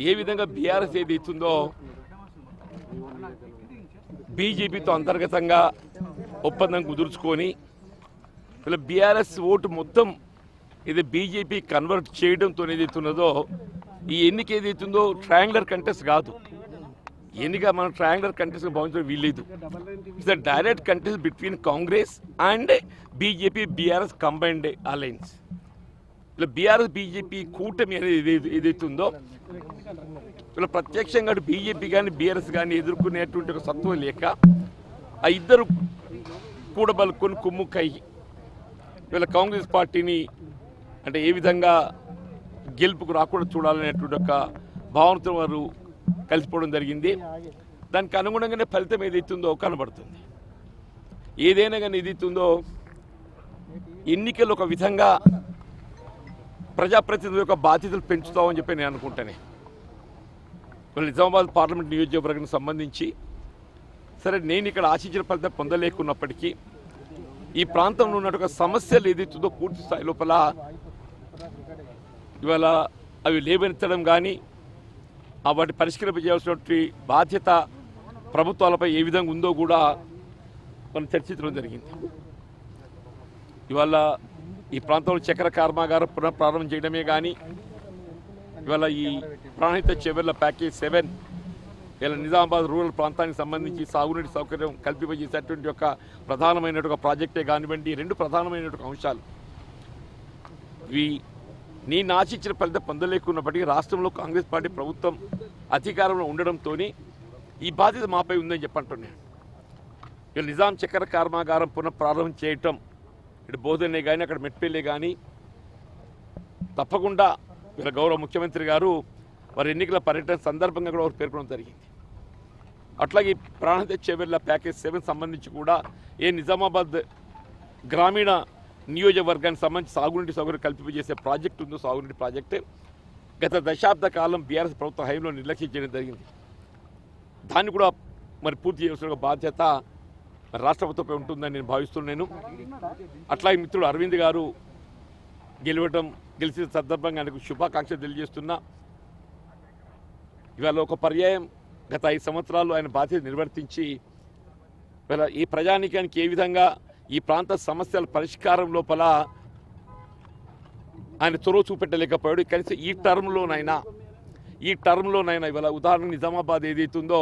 ఏ విధంగా బీఆర్ఎస్ ఏది ఇస్తుందో బీజేపీతో అంతర్గతంగా ఒప్పందం కుదుర్చుకొని ఇలా బీఆర్ఎస్ ఓటు మొత్తం ఇది బీజేపీ కన్వర్ట్ చేయడంతో ఏదైతున్నదో ఈ ఎన్నిక ఏదైతుందో ట్రయాంగులర్ కంటెస్ట్ కాదు. ఎన్నిక మనం ట్రయాంగులర్ కంటెస్ట్ భావించడం వీల్లేదు. It's the direct contest between Congress and BJP BRS combined alliance. ఇలా బీఆర్ఎస్ బీజేపీ కూటమి అనేది ఏదైతుందో ఇలా ప్రత్యక్షంగా బీజేపీ కానీ బీఆర్ఎస్ కానీ ఎదుర్కొనేటువంటి ఒక సత్వం లేక ఆ ఇద్దరు కూడబలుకొని కుమ్ముక్కై వీళ్ళ కాంగ్రెస్ పార్టీని అంటే ఏ విధంగా గెలుపుకు రాకుండా చూడాలనేటువంటి ఒక భావనతో వారు కలిసిపోవడం జరిగింది. దానికి అనుగుణంగానే ఫలితం ఏదైతుందో కనబడుతుంది. ఏదైనా కానీ ఏదైతుందో ఎన్నికలు ఒక విధంగా ప్రజాప్రతినిధుల యొక్క బాధ్యతలు పెంచుతామని చెప్పి నేను అనుకుంటానే. నిజామాబాద్ పార్లమెంట్ నియోజకవర్గానికి సంబంధించి సరే నేను ఇక్కడ ఆశించిన ఫలితం పొందలేకున్నప్పటికీ ఈ ప్రాంతంలో ఉన్నటువంటి సమస్యలు ఏదైతుందో పూర్తి స్థాయి లోపల ఇవాళ అవి లేవనెత్తడం కానీ వాటి పరిష్కరింపజేయాల్సినటువంటి బాధ్యత ప్రభుత్వాలపై ఏ విధంగా ఉందో కూడా మనం చర్చించడం జరిగింది. ఇవాళ ఈ ప్రాంతంలో చక్కెర కర్మాగారం పునఃప్రారంభం చేయడమే కానీ ఇవాళ ఈ ప్రాణహిత చెవెర్ల ప్యాకేజ్ 7 ఇలా నిజామాబాద్ రూరల్ ప్రాంతానికి సంబంధించి సాగునీటి సౌకర్యం కల్పింపజేసేటువంటి ఒక ప్రధానమైనటువంటి ప్రాజెక్టే కానివ్వండి. రెండు ప్రధానమైనటువంటి అంశాలు నేను ఆశించిన ఫలితం పొందలేకున్నప్పటికీ రాష్ట్రంలో కాంగ్రెస్ పార్టీ ప్రభుత్వం అధికారంలో ఉండడంతో ఈ బాధ్యత మాపై ఉందని చెప్పంటున్నాను. ఇలా నిజాం చక్కెర కర్మాగారం పునఃప్రారంభం చేయటం ఇటు బోధనే కానీ అక్కడ మెట్పల్లి కానీ తప్పకుండా వీళ్ళ గౌరవ ముఖ్యమంత్రి గారు వారి ఎన్నికల పర్యటన సందర్భంగా కూడా వారు పేర్కొనడం జరిగింది. అట్లాగే ప్రాణహిత చెవెర్ల ప్యాకేజ్ 7 సంబంధించి కూడా నిజామాబాద్ గ్రామీణ నియోజకవర్గానికి సంబంధించి సాగునీటి సౌకర్యం కల్పింపజేసే ప్రాజెక్టు ఉందో సాగునీటి ప్రాజెక్టే గత దశాబ్ద కాలం బీఆర్ఎస్ ప్రభుత్వ హయాంలో నిర్లక్ష్యం చేయడం జరిగింది. దాన్ని కూడా మరి పూర్తి చేయాల్సిన బాధ్యత రాష్ట్ర ప్రభుత్వంపై ఉంటుందని నేను భావిస్తున్నాను. అట్లాగే మిత్రుడు అరవింద్ గారు గెలిచిన సందర్భంగా ఆయనకు శుభాకాంక్షలు తెలియజేస్తున్నా. ఇవాళ ఒక పర్యాయం గత 5 సంవత్సరాలు ఆయన బాధ్యత నిర్వర్తించి ఇవాళ ఈ ప్రజానీకానికి ఏ విధంగా ఈ ప్రాంత సమస్యల పరిష్కారం లోపల ఆయన చొరవ చూపెట్టలేకపోయాడు. కనీసం ఈ టర్మ్లోనైనా ఇవాళ ఉదాహరణకు నిజామాబాద్ ఏదైతుందో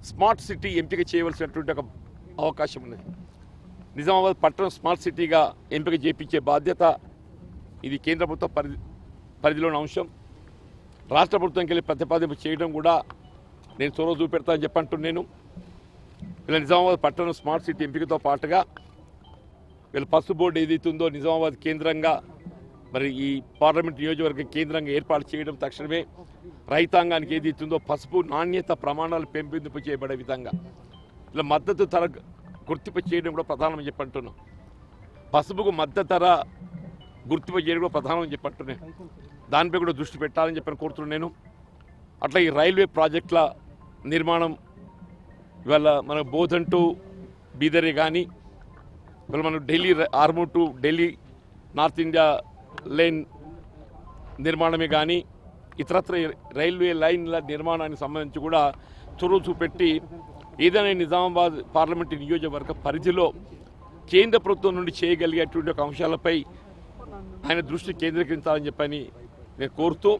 స్మార్ట్ సిటీ ఎంపిక చేయవలసినటువంటి ఒక అవకాశం ఉన్నది. నిజామాబాద్ పట్టణం స్మార్ట్ సిటీగా ఎంపిక చేయించే బాధ్యత ఇది కేంద్ర ప్రభుత్వ పరిధిలోని అంశం. రాష్ట్ర ప్రభుత్వంకి వెళ్ళి ప్రతిపాదింపు చేయడం కూడా నేను చొరవ చూపెడతానని చెప్పంటున్నాను. ఇలా నిజామాబాద్ పట్టణం స్మార్ట్ సిటీ ఎంపికతో పాటుగా వీళ్ళ పసుపు బోర్డు ఏదైతుందో నిజామాబాద్ కేంద్రంగా మరి ఈ పార్లమెంట్ నియోజకవర్గం కేంద్రంగా ఏర్పాటు చేయడం తక్షణమే రైతాంగానికి ఏదైతుందో పసుపు నాణ్యత ప్రమాణాలు పెంపొందింపు చేయబడే విధంగా ఇలా మద్దతు ధర గుర్తింపు చేయడం కూడా ప్రధానమని చెప్పంటున్నాం. పసుపుకు మద్దతు ధర గుర్తింపు చేయడం కూడా ప్రధానమని చెప్పంటున్నాను. దానిపై కూడా దృష్టి పెట్టాలని చెప్పని కోరుతున్నాను. అట్లా ఈ రైల్వే ప్రాజెక్టుల నిర్మాణం ఇవాళ మన బోధన్ టు బీదరే కానీ ఇవాళ మనం Delhi Armoor to Delhi north India line నిర్మాణమే కానీ ఇతరత్ర రైల్వే లైన్ల నిర్మాణానికి సంబంధించి కూడా చొరవ చూపెట్టి ఏదైనా నిజామాబాద్ పార్లమెంటు నియోజకవర్గ పరిధిలో కేంద్ర ప్రభుత్వం నుండి చేయగలిగేటువంటి ఒక అంశాలపై ఆయన దృష్టి కేంద్రీకరించాలని చెప్పని నేను కోరుతూ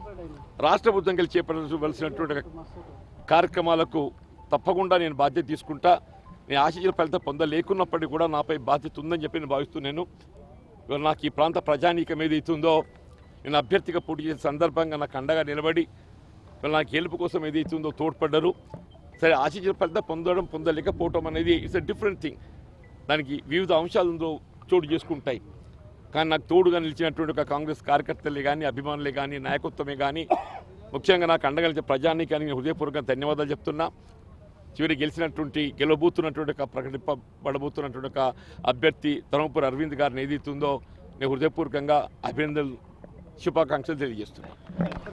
రాష్ట్ర ప్రభుత్వం కలిసి చేపట్టవలసినటువంటి కార్యక్రమాలకు తప్పకుండా నేను బాధ్యత తీసుకుంటా. నేను ఆశించిన ఫలితం పొందలేకున్నప్పటికీ కూడా నాపై బాధ్యత ఉందని చెప్పి నేను భావిస్తున్నాను. ఇవాళ నాకు ఈ ప్రాంత ప్రజానీకం ఏదైతుందో నేను అభ్యర్థిగా పోటీ చేసే సందర్భంగా నాకు అండగా నిలబడి ఇవాళ నాకు గెలుపు కోసం ఏదైతుందో తోడ్పడ్డారు. సరే ఆశించిన ఫలితం పొందలేకపోవటం అనేది ఇట్స్ ఎ డిఫరెంట్ థింగ్. దానికి వివిధ అంశాలు చోటు చేసుకుంటాయి. కానీ నాకు తోడుగా నిలిచినటువంటి ఒక కాంగ్రెస్ కార్యకర్తలే కానీ అభిమానులే కానీ నాయకత్వమే కానీ ముఖ్యంగా నాకు అండగలిగే ప్రజానీకానికి హృదయపూర్వకంగా ధన్యవాదాలు చెప్తున్నా. చివరి గెలవబోతున్నటువంటి ఒక ప్రకటింపబడబోతున్నటువంటి ఒక అభ్యర్థి ధర్మపురి అరవింద్ గారిని ఏదైతుందో నేను హృదయపూర్వకంగా అభినందనలు శుభాకాంక్షలు తెలియజేస్తున్నాను.